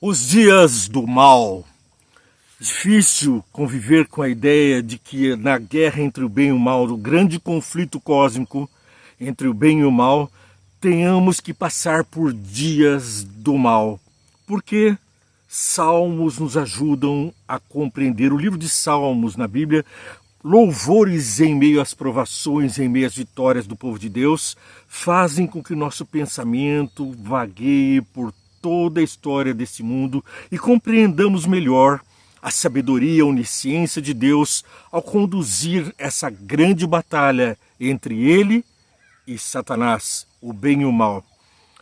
Os dias do mal. Difícil conviver com a ideia de que na guerra entre o bem e o mal, no grande conflito cósmico entre o bem e o mal, tenhamos que passar por dias do mal. Porque salmos nos ajudam a compreender. O livro de Salmos na Bíblia, louvores em meio às provações, em meio às vitórias do povo de Deus, fazem com que o nosso pensamento vagueie por toda a história desse mundo e compreendamos melhor a sabedoria e a onisciência de Deus ao conduzir essa grande batalha entre ele e Satanás, o bem e o mal.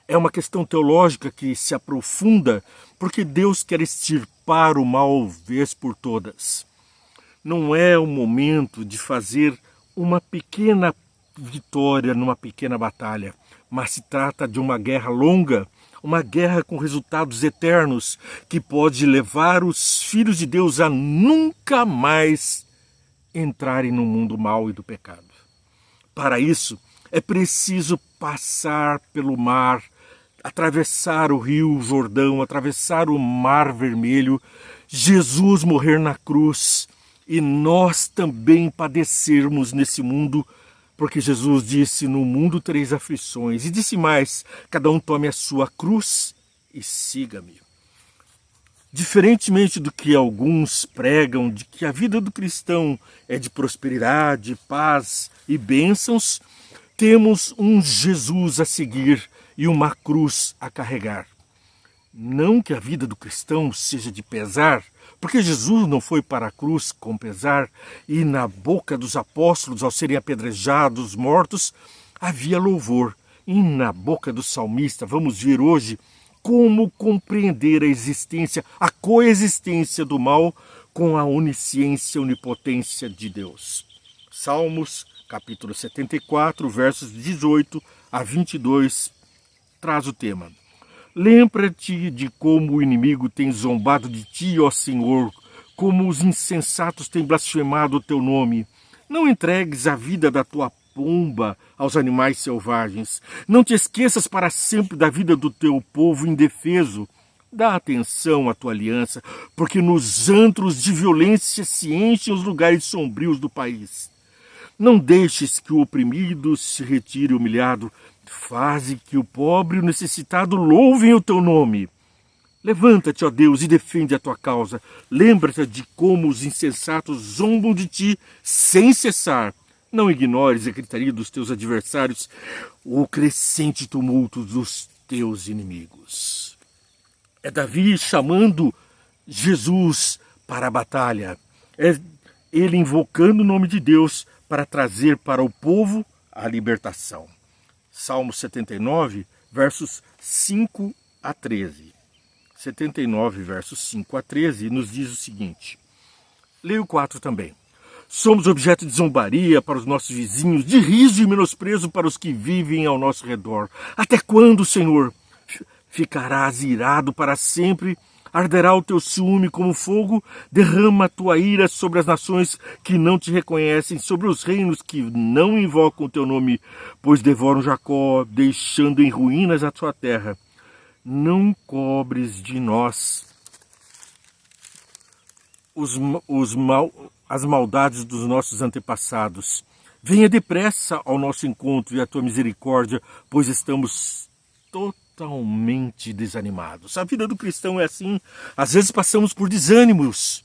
É uma questão teológica que se aprofunda porque Deus quer extirpar o mal vez por todas. Não é o momento de fazer uma pequena vitória numa pequena batalha, mas se trata de uma guerra longa, uma guerra com resultados eternos, que pode levar os filhos de Deus a nunca mais entrarem no mundo mau e do pecado. Para isso, é preciso passar pelo mar, atravessar o rio Jordão, atravessar o Mar Vermelho, Jesus morrer na cruz e nós também padecermos nesse mundo, porque Jesus disse, no mundo tereis aflições, e disse mais, cada um tome a sua cruz e siga-me. Diferentemente do que alguns pregam, de que a vida do cristão é de prosperidade, paz e bênçãos, temos um Jesus a seguir e uma cruz a carregar. Não que a vida do cristão seja de pesar, porque Jesus não foi para a cruz com pesar, e na boca dos apóstolos, ao serem apedrejados, mortos, havia louvor. E na boca do salmista, vamos ver hoje como compreender a existência, a coexistência do mal com a onisciência e onipotência de Deus. Salmos, capítulo 74, versos 18 a 22, traz o tema. Lembra-te de como o inimigo tem zombado de ti, ó Senhor, como os insensatos têm blasfemado o teu nome. Não entregues a vida da tua pomba aos animais selvagens. Não te esqueças para sempre da vida do teu povo indefeso. Dá atenção à tua aliança, porque nos antros de violência se enchem os lugares sombrios do país. Não deixes que o oprimido se retire humilhado. Faze que o pobre e o necessitado louvem o teu nome. Levanta-te, ó Deus, e defende a tua causa. Lembra-te de como os insensatos zombam de ti sem cessar. Não ignores a gritaria dos teus adversários, o crescente tumulto dos teus inimigos. É Davi chamando Jesus para a batalha. É ele invocando o nome de Deus para trazer para o povo a libertação. Salmo 79, versos 5 a 13. 79, versos 5 a 13, nos diz o seguinte. Leio o 4 também. Somos objeto de zombaria para os nossos vizinhos, de riso e menosprezo para os que vivem ao nosso redor. Até quando, Senhor? Ficarás irado para sempre? Arderá o teu ciúme como fogo? Derrama a tua ira sobre as nações que não te reconhecem, sobre os reinos que não invocam o teu nome, pois devoram Jacó, deixando em ruínas a sua terra. Não cobres de nós as maldades dos nossos antepassados. Venha depressa ao nosso encontro e a tua misericórdia, pois estamos totalmente desanimados. A vida do cristão é assim. Às vezes passamos por desânimos.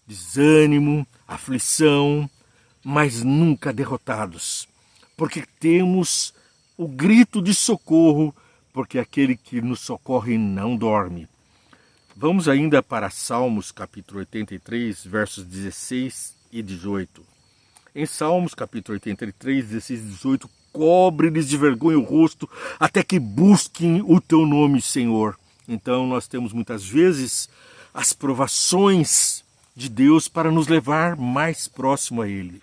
Desânimo, aflição, mas nunca derrotados. Porque temos o grito de socorro, porque aquele que nos socorre não dorme. Vamos ainda para Salmos, capítulo 83, versos 16 e 18. Em Salmos, capítulo 83, 16 e 18, cobre-lhes de vergonha o rosto, até que busquem o teu nome, Senhor. Então nós temos muitas vezes as provações de Deus para nos levar mais próximo a Ele.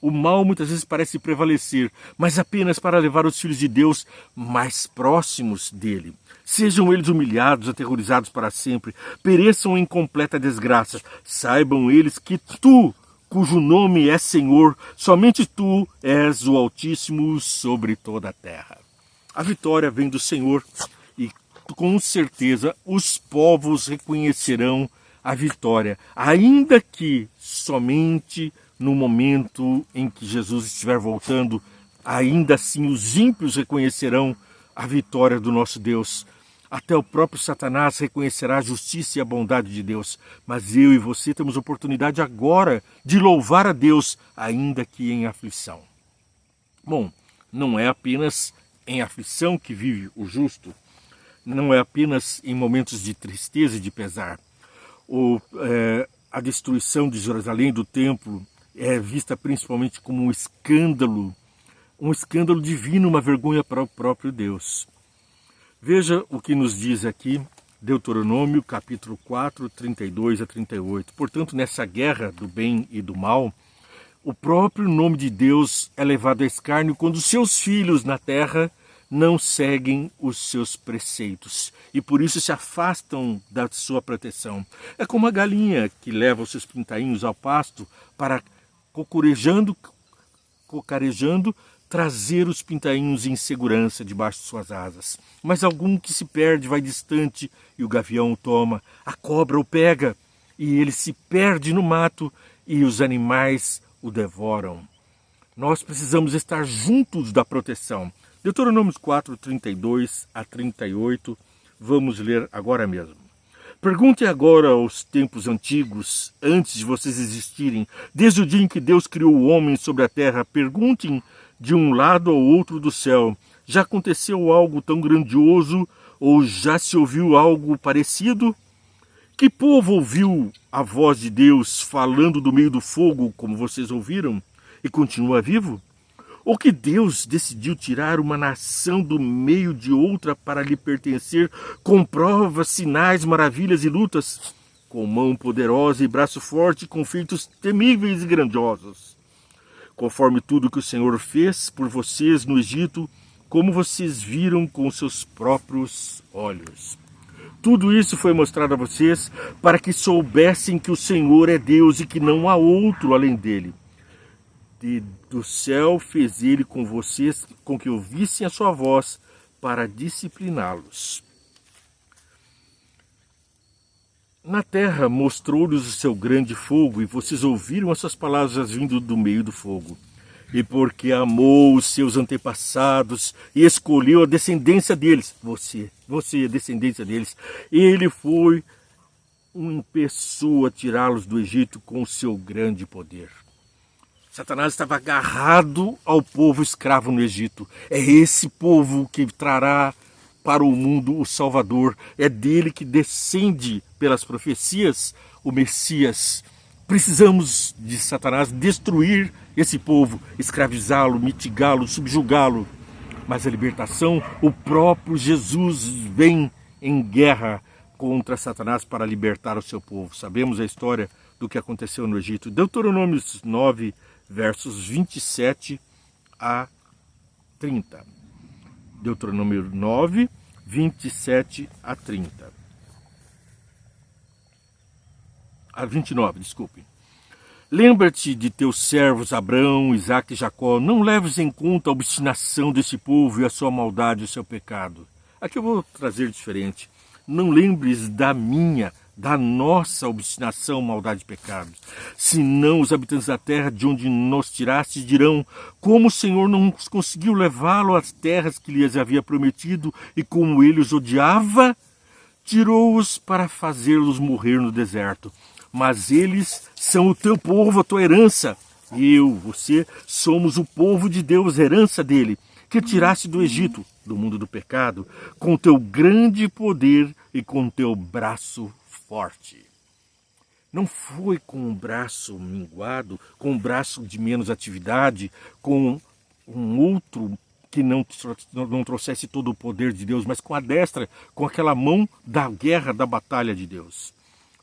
O mal muitas vezes parece prevalecer, mas apenas para levar os filhos de Deus mais próximos dele. Sejam eles humilhados, aterrorizados para sempre, pereçam em completa desgraça. Saibam eles que tu, cujo nome é Senhor, somente tu és o Altíssimo sobre toda a terra. A vitória vem do Senhor e com certeza os povos reconhecerão a vitória, ainda que somente no momento em que Jesus estiver voltando, ainda assim os ímpios reconhecerão a vitória do nosso Deus. Até o próprio Satanás reconhecerá a justiça e a bondade de Deus. Mas eu e você temos oportunidade agora de louvar a Deus, ainda que em aflição. Bom, não é apenas em aflição que vive o justo, não é apenas em momentos de tristeza e de pesar. A destruição de Jerusalém, do templo, é vista principalmente como um escândalo divino, uma vergonha para o próprio Deus. Veja o que nos diz aqui Deuteronômio, capítulo 4, 32 a 38. Portanto, nessa guerra do bem e do mal, o próprio nome de Deus é levado a escárnio quando seus filhos na terra não seguem os seus preceitos e por isso se afastam da sua proteção. É como a galinha que leva os seus pintainhos ao pasto para, cocarejando, trazer os pintainhos em segurança debaixo de suas asas. Mas algum que se perde vai distante e o gavião o toma, a cobra o pega e ele se perde no mato e os animais o devoram. Nós precisamos estar juntos da proteção. Deuteronômio 4, 32 a 38, vamos ler agora mesmo. Pergunte agora aos tempos antigos, antes de vocês existirem, desde o dia em que Deus criou o homem sobre a terra, perguntem de um lado ao outro do céu, já aconteceu algo tão grandioso ou já se ouviu algo parecido? Que povo ouviu a voz de Deus falando do meio do fogo, como vocês ouviram, e continua vivo? Ou que Deus decidiu tirar uma nação do meio de outra para lhe pertencer com provas, sinais, maravilhas e lutas, com mão poderosa e braço forte, com feitos temíveis e grandiosos? Conforme tudo que o Senhor fez por vocês no Egito, como vocês viram com seus próprios olhos. Tudo isso foi mostrado a vocês para que soubessem que o Senhor é Deus e que não há outro além dele. Do céu fez ele com vocês, com que ouvissem a sua voz, para discipliná-los. Na terra mostrou-lhes o seu grande fogo, e vocês ouviram as suas palavras vindo do meio do fogo. E porque amou os seus antepassados e escolheu a descendência deles, você é a descendência deles, ele foi em pessoa tirá-los do Egito com o seu grande poder. Satanás estava agarrado ao povo escravo no Egito. É esse povo que trará para o mundo o Salvador. É dele que descende pelas profecias o Messias. Precisamos de Satanás destruir esse povo, escravizá-lo, mitigá-lo, subjugá-lo. Mas a libertação, o próprio Jesus vem em guerra contra Satanás para libertar o seu povo. Sabemos a história do que aconteceu no Egito. Deuteronômio 9, versos 27 a 30. Deuteronômio 9, 27 a 30. A 29, desculpe. Lembra-te de teus servos Abraão, Isaque e Jacó. Não leves em conta a obstinação desse povo e a sua maldade e o seu pecado. Aqui eu vou trazer diferente. Não lembres da nossa obstinação, maldade e pecado. Senão os habitantes da terra de onde nos tirastes dirão: como o Senhor não conseguiu levá-lo às terras que lhes havia prometido, e como ele os odiava, tirou-os para fazê-los morrer no deserto. Mas eles são o teu povo, a tua herança. Você, somos o povo de Deus, herança dele, que tiraste do Egito, do mundo do pecado, com teu grande poder e com teu braço forte. Não foi com um braço minguado, com um braço de menos atividade, com um outro que não trouxesse todo o poder de Deus, mas com a destra, com aquela mão da guerra, da batalha de Deus.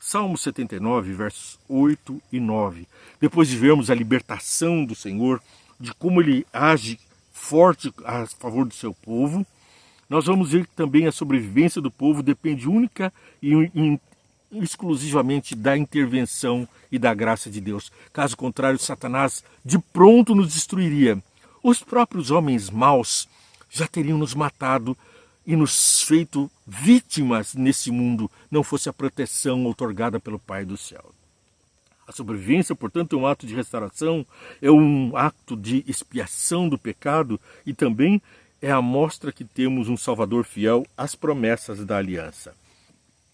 Salmo 79, versos 8 e 9. Depois de vermos a libertação do Senhor, de como ele age forte a favor do seu povo, nós vamos ver que também a sobrevivência do povo depende única e exclusivamente da intervenção e da graça de Deus. Caso contrário, Satanás de pronto nos destruiria. Os próprios homens maus já teriam nos matado e nos feito vítimas nesse mundo, não fosse a proteção outorgada pelo Pai do céu. A sobrevivência, portanto, é um ato de restauração, é um ato de expiação do pecado e também é a mostra que temos um Salvador fiel às promessas da aliança.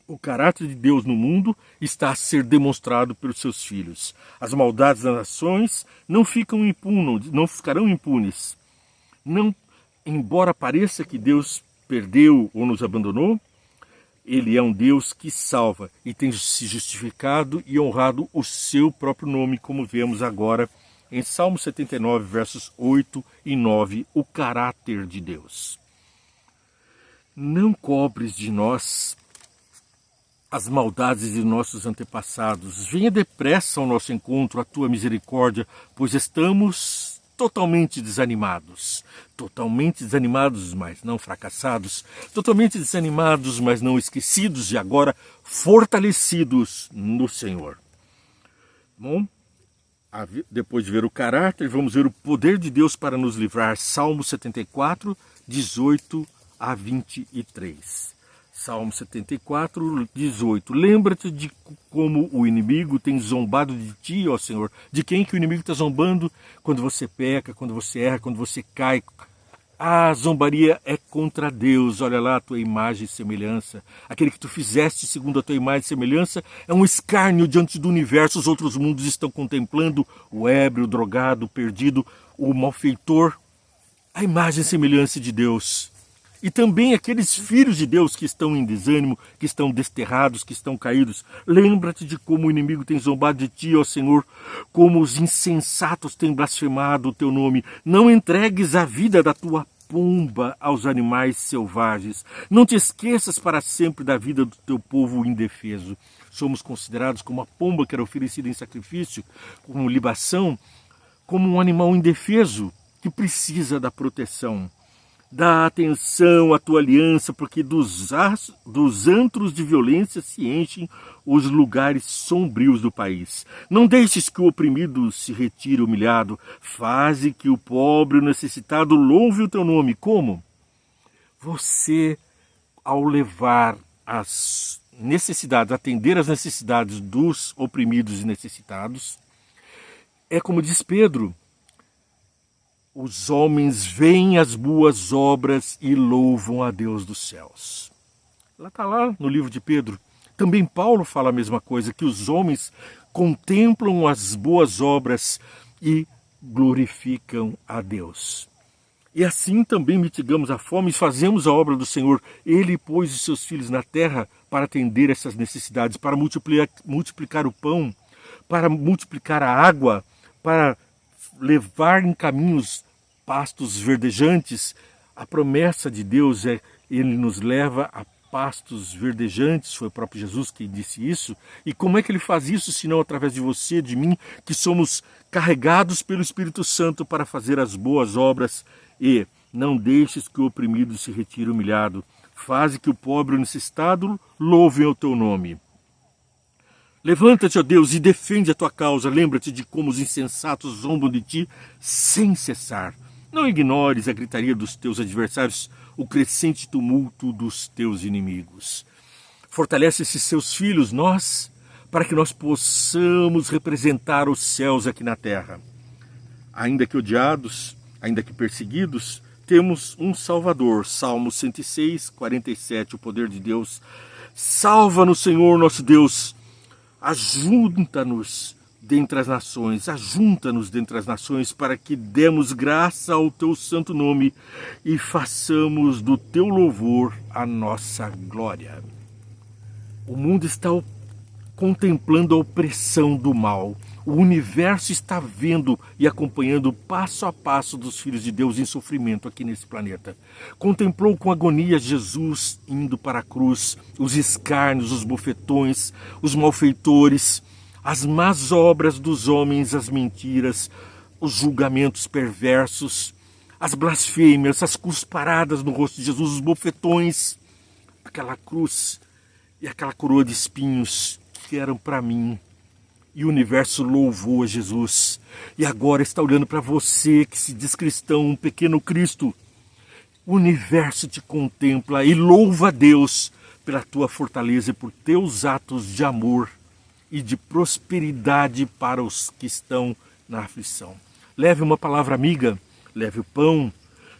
O caráter de Deus no mundo está a ser demonstrado pelos seus filhos. As maldades das nações não ficarão impunes. Embora pareça que Deus perdeu ou nos abandonou, Ele é um Deus que salva e tem se justificado e honrado o seu próprio nome, como vemos agora em Salmo 79, versos 8 e 9, o caráter de Deus. Não cobres de nós as maldades de nossos antepassados. Venha depressa ao nosso encontro a tua misericórdia, pois estamos totalmente desanimados, mas não fracassados, totalmente desanimados, mas não esquecidos e agora fortalecidos no Senhor. Bom, depois de ver o caráter, vamos ver o poder de Deus para nos livrar. Salmo 74, 18 a 23. Salmo 74, 18. Lembra-te de como o inimigo tem zombado de ti, ó Senhor. De quem que o inimigo está zombando? Quando você peca, quando você erra, quando você cai. A zombaria é contra Deus. Olha lá a tua imagem e semelhança. Aquele que tu fizeste segundo a tua imagem e semelhança é um escárnio diante do universo. Os outros mundos estão contemplando o ébrio, o drogado, o perdido, o malfeitor. A imagem e semelhança de Deus. E também aqueles filhos de Deus que estão em desânimo, que estão desterrados, que estão caídos. Lembra-te de como o inimigo tem zombado de ti, ó Senhor, como os insensatos têm blasfemado o teu nome. Não entregues a vida da tua pomba aos animais selvagens. Não te esqueças para sempre da vida do teu povo indefeso. Somos considerados como a pomba que era oferecida em sacrifício, como libação, como um animal indefeso que precisa da proteção. Dá atenção à tua aliança, porque dos antros de violência se enchem os lugares sombrios do país. Não deixes que o oprimido se retire humilhado. Faze que o pobre e o necessitado louve o teu nome. Como? Você, ao levar as necessidades, atender às necessidades dos oprimidos e necessitados, é como diz Pedro, os homens veem as boas obras e louvam a Deus dos céus. Ela está lá no livro de Pedro. Também Paulo fala a mesma coisa, que os homens contemplam as boas obras e glorificam a Deus. E assim também mitigamos a fome e fazemos a obra do Senhor. Ele pôs os seus filhos na terra para atender essas necessidades, para multiplicar o pão, para multiplicar a água, para levar em caminhos pastos verdejantes. A promessa de Deus é, Ele nos leva a pastos verdejantes, foi o próprio Jesus que disse isso. E como é que Ele faz isso, senão através de você, de mim, que somos carregados pelo Espírito Santo para fazer as boas obras. E não deixes que o oprimido se retire humilhado, faze que o pobre e o necessitado louvem o teu nome. Levanta-te, ó Deus, e defende a tua causa. Lembra-te de como os insensatos zombam de ti sem cessar. Não ignores a gritaria dos teus adversários, o crescente tumulto dos teus inimigos. Fortalece esses seus filhos, nós, para que nós possamos representar os céus aqui na terra. Ainda que odiados, ainda que perseguidos, temos um Salvador. Salmo 106, 47, o poder de Deus. Salva-nos, Senhor, nosso Deus. Ajunta-nos dentre as nações, para que demos graça ao teu santo nome e façamos do teu louvor a nossa glória. O mundo está contemplando a opressão do mal. O universo está vendo e acompanhando passo a passo dos filhos de Deus em sofrimento aqui nesse planeta. Contemplou com agonia Jesus indo para a cruz, os escárnios, os bofetões, os malfeitores, as más obras dos homens, as mentiras, os julgamentos perversos, as blasfêmias, as cusparadas no rosto de Jesus, os bofetões, aquela cruz e aquela coroa de espinhos que eram para mim. E o universo louvou a Jesus. E agora está olhando para você que se diz cristão, um pequeno Cristo. O universo te contempla e louva a Deus pela tua fortaleza e por teus atos de amor e de prosperidade para os que estão na aflição. Leve uma palavra amiga, leve o pão,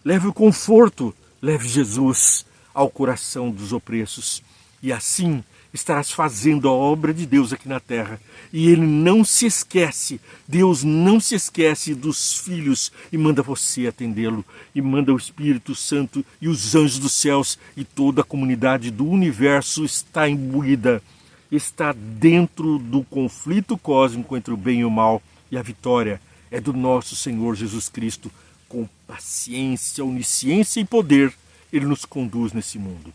leve o conforto, leve Jesus ao coração dos opressos. E assim estarás fazendo a obra de Deus aqui na terra. E Ele não se esquece, Deus não se esquece dos filhos e manda você atendê-lo. E manda o Espírito Santo e os anjos dos céus e toda a comunidade do universo está imbuída, está dentro do conflito cósmico entre o bem e o mal. E a vitória é do nosso Senhor Jesus Cristo. Com paciência, onisciência e poder, Ele nos conduz nesse mundo.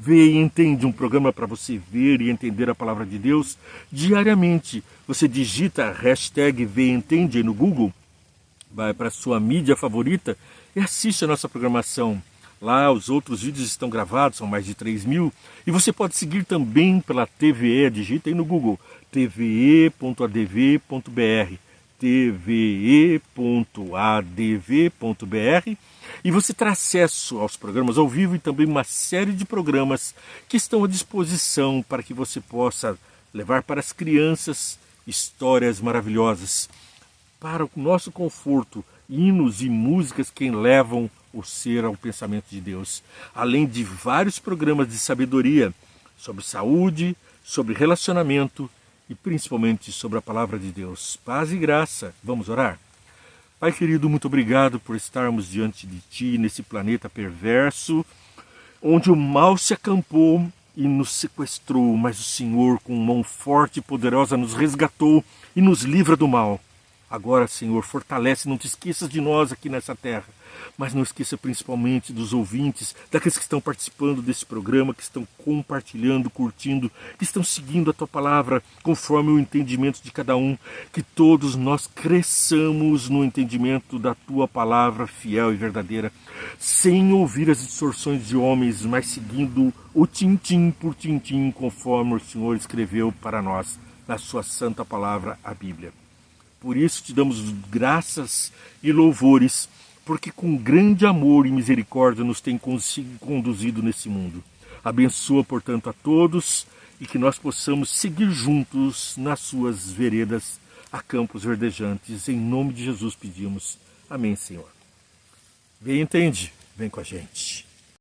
Vê e entende, um programa para você ver e entender a palavra de Deus diariamente. Você digita hashtag Vê e Entende no Google, vai para a sua mídia favorita e assiste a nossa programação. Lá os outros vídeos estão gravados, são mais de 3.000. E você pode seguir também pela TVE, digita aí no Google, tve.adv.br, tve.adv.br, e você terá acesso aos programas ao vivo e também uma série de programas que estão à disposição para que você possa levar para as crianças histórias maravilhosas, para o nosso conforto, hinos e músicas que levam o ser ao pensamento de Deus, além de vários programas de sabedoria sobre saúde, sobre relacionamento e principalmente sobre a palavra de Deus. Paz e graça. Vamos orar? Pai querido, muito obrigado por estarmos diante de Ti nesse planeta perverso, onde o mal se acampou e nos sequestrou, mas o Senhor, com mão forte e poderosa, nos resgatou e nos livra do mal. Agora, Senhor, fortalece, não te esqueças de nós aqui nessa terra, mas não esqueça principalmente dos ouvintes, daqueles que estão participando desse programa, que estão compartilhando, curtindo, que estão seguindo a Tua palavra conforme o entendimento de cada um, que todos nós cresçamos no entendimento da Tua palavra fiel e verdadeira, sem ouvir as distorções de homens, mas seguindo o tintim por tintim, conforme o Senhor escreveu para nós na Sua santa palavra, a Bíblia. Por isso te damos graças e louvores, porque com grande amor e misericórdia nos tem conduzido nesse mundo. Abençoa, portanto, a todos e que nós possamos seguir juntos nas suas veredas a campos verdejantes. Em nome de Jesus pedimos. Amém, Senhor. Vem, entende? Vem com a gente.